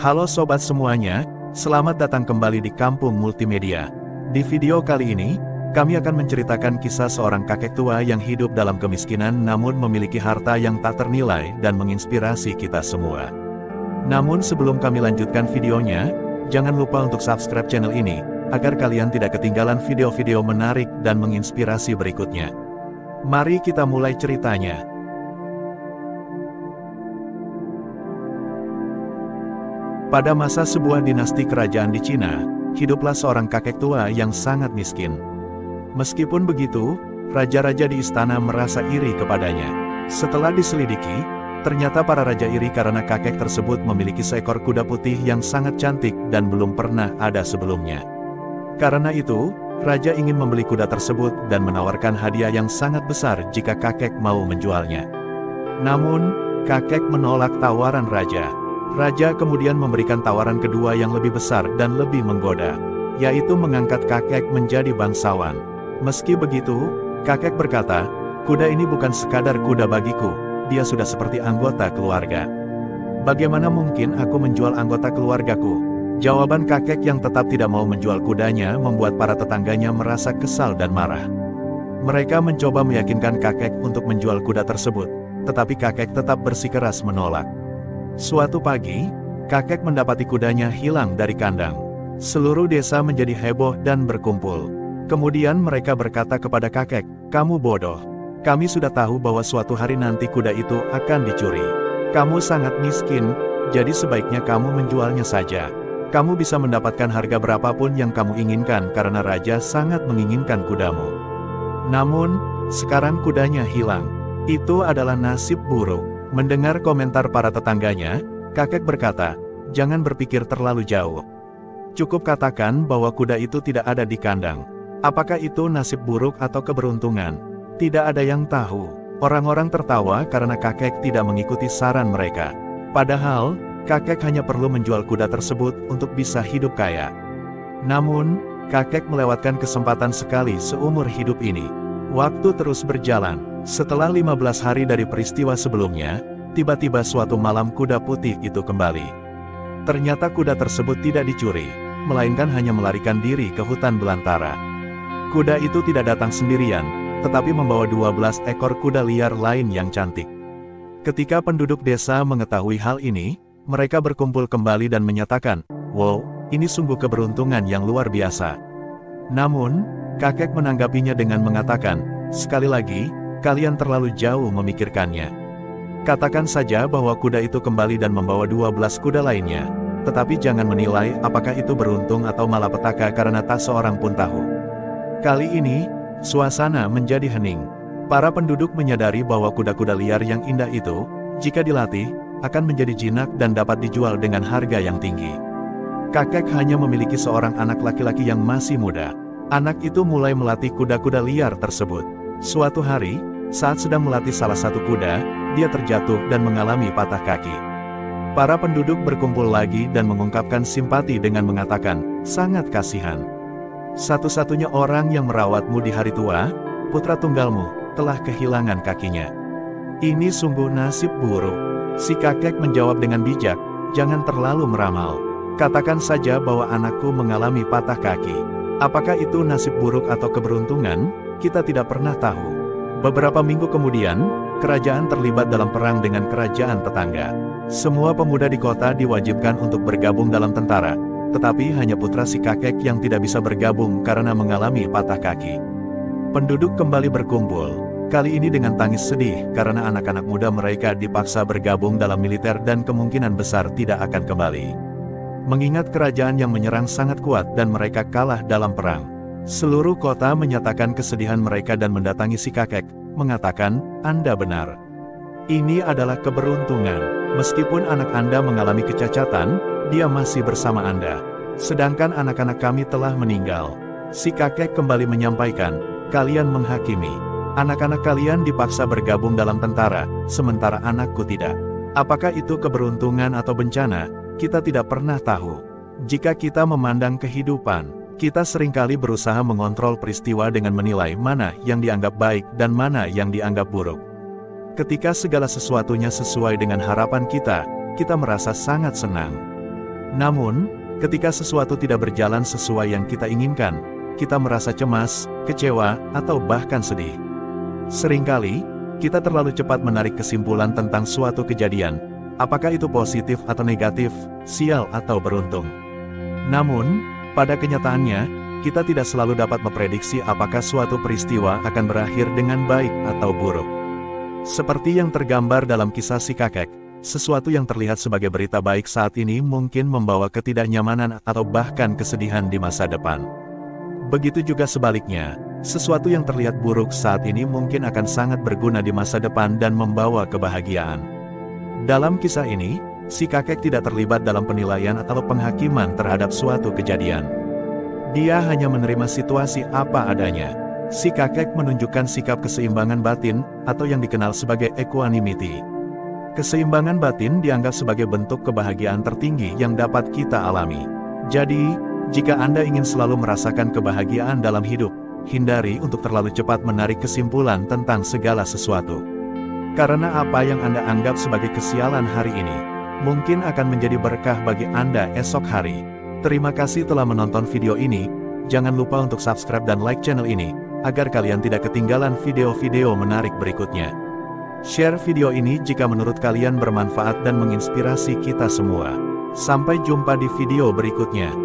Halo sobat semuanya, selamat datang kembali di Kampung Multimedia. Di video kali ini, kami akan menceritakan kisah seorang kakek tua yang hidup dalam kemiskinan namun memiliki harta yang tak ternilai dan menginspirasi kita semua. Namun sebelum kami lanjutkan videonya, jangan lupa untuk subscribe channel ini, agar kalian tidak ketinggalan video-video menarik dan menginspirasi berikutnya. Mari kita mulai ceritanya. Pada masa sebuah dinasti kerajaan di Cina, hiduplah seorang kakek tua yang sangat miskin. Meskipun begitu, raja-raja di istana merasa iri kepadanya. Setelah diselidiki, ternyata para raja iri karena kakek tersebut memiliki seekor kuda putih yang sangat cantik dan belum pernah ada sebelumnya. Karena itu, raja ingin membeli kuda tersebut dan menawarkan hadiah yang sangat besar jika kakek mau menjualnya. Namun, kakek menolak tawaran raja. Raja kemudian memberikan tawaran kedua yang lebih besar dan lebih menggoda, yaitu mengangkat kakek menjadi bangsawan. Meski begitu, kakek berkata, "Kuda ini bukan sekadar kuda bagiku, dia sudah seperti anggota keluarga. Bagaimana mungkin aku menjual anggota keluargaku?" Jawaban kakek yang tetap tidak mau menjual kudanya membuat para tetangganya merasa kesal dan marah. Mereka mencoba meyakinkan kakek untuk menjual kuda tersebut, tetapi kakek tetap bersikeras menolak. Suatu pagi, kakek mendapati kudanya hilang dari kandang. Seluruh desa menjadi heboh dan berkumpul. Kemudian mereka berkata kepada kakek, "Kamu bodoh. Kami sudah tahu bahwa suatu hari nanti kuda itu akan dicuri. Kamu sangat miskin, jadi sebaiknya kamu menjualnya saja. Kamu bisa mendapatkan harga berapapun yang kamu inginkan karena raja sangat menginginkan kudamu. Namun, sekarang kudanya hilang. Itu adalah nasib buruk." Mendengar komentar para tetangganya, kakek berkata, "Jangan berpikir terlalu jauh. Cukup katakan bahwa kuda itu tidak ada di kandang. Apakah itu nasib buruk atau keberuntungan? Tidak ada yang tahu." Orang-orang tertawa karena kakek tidak mengikuti saran mereka. Padahal, kakek hanya perlu menjual kuda tersebut untuk bisa hidup kaya. Namun, kakek melewatkan kesempatan sekali seumur hidup ini. Waktu terus berjalan. Setelah 15 hari dari peristiwa sebelumnya, tiba-tiba suatu malam kuda putih itu kembali. Ternyata kuda tersebut tidak dicuri, melainkan hanya melarikan diri ke hutan belantara. Kuda itu tidak datang sendirian, tetapi membawa 12 ekor kuda liar lain yang cantik. Ketika penduduk desa mengetahui hal ini, mereka berkumpul kembali dan menyatakan, "Wow, ini sungguh keberuntungan yang luar biasa." Namun, kakek menanggapinya dengan mengatakan, "Sekali lagi, kalian terlalu jauh memikirkannya. Katakan saja bahwa kuda itu kembali dan membawa 12 kuda lainnya, tetapi jangan menilai apakah itu beruntung atau malapetaka karena tak seorang pun tahu." Kali ini, suasana menjadi hening. Para penduduk menyadari bahwa kuda-kuda liar yang indah itu, jika dilatih, akan menjadi jinak dan dapat dijual dengan harga yang tinggi. Kakek hanya memiliki seorang anak laki-laki yang masih muda. Anak itu mulai melatih kuda-kuda liar tersebut. Suatu hari, saat sedang melatih salah satu kuda, dia terjatuh dan mengalami patah kaki. Para penduduk berkumpul lagi dan mengungkapkan simpati dengan mengatakan, "Sangat kasihan. Satu-satunya orang yang merawatmu di hari tua, putra tunggalmu, telah kehilangan kakinya. Ini sungguh nasib buruk." Si kakek menjawab dengan bijak, "Jangan terlalu meramal. Katakan saja bahwa anakku mengalami patah kaki. Apakah itu nasib buruk atau keberuntungan? Kita tidak pernah tahu." Beberapa minggu kemudian, kerajaan terlibat dalam perang dengan kerajaan tetangga. Semua pemuda di kota diwajibkan untuk bergabung dalam tentara, tetapi hanya putra si kakek yang tidak bisa bergabung karena mengalami patah kaki. Penduduk kembali berkumpul, kali ini dengan tangis sedih karena anak-anak muda mereka dipaksa bergabung dalam militer dan kemungkinan besar tidak akan kembali. Mengingat kerajaan yang menyerang sangat kuat dan mereka kalah dalam perang, seluruh kota menyatakan kesedihan mereka dan mendatangi si kakek, mengatakan, "Anda benar. Ini adalah keberuntungan. Meskipun anak Anda mengalami kecacatan, dia masih bersama Anda. Sedangkan anak-anak kami telah meninggal." Si kakek kembali menyampaikan, "Kalian menghakimi. Anak-anak kalian dipaksa bergabung dalam tentara, sementara anakku tidak. Apakah itu keberuntungan atau bencana? Kita tidak pernah tahu. Jika kita memandang kehidupan, kita seringkali berusaha mengontrol peristiwa dengan menilai mana yang dianggap baik dan mana yang dianggap buruk. Ketika segala sesuatunya sesuai dengan harapan kita, kita merasa sangat senang. Namun, ketika sesuatu tidak berjalan sesuai yang kita inginkan, kita merasa cemas, kecewa, atau bahkan sedih. Seringkali, kita terlalu cepat menarik kesimpulan tentang suatu kejadian, apakah itu positif atau negatif, sial atau beruntung. Namun, pada kenyataannya, kita tidak selalu dapat memprediksi apakah suatu peristiwa akan berakhir dengan baik atau buruk. Seperti yang tergambar dalam kisah si kakek, sesuatu yang terlihat sebagai berita baik saat ini mungkin membawa ketidaknyamanan atau bahkan kesedihan di masa depan. Begitu juga sebaliknya, sesuatu yang terlihat buruk saat ini mungkin akan sangat berguna di masa depan dan membawa kebahagiaan. Dalam kisah ini, si kakek tidak terlibat dalam penilaian atau penghakiman terhadap suatu kejadian. Dia hanya menerima situasi apa adanya. Si kakek menunjukkan sikap keseimbangan batin, atau yang dikenal sebagai equanimity. Keseimbangan batin dianggap sebagai bentuk kebahagiaan tertinggi yang dapat kita alami. Jadi, jika Anda ingin selalu merasakan kebahagiaan dalam hidup, hindari untuk terlalu cepat menarik kesimpulan tentang segala sesuatu. Karena apa yang Anda anggap sebagai kesialan hari ini, mungkin akan menjadi berkah bagi Anda esok hari. Terima kasih telah menonton video ini. Jangan lupa untuk subscribe dan like channel ini, agar kalian tidak ketinggalan video-video menarik berikutnya. Share video ini jika menurut kalian bermanfaat dan menginspirasi kita semua. Sampai jumpa di video berikutnya.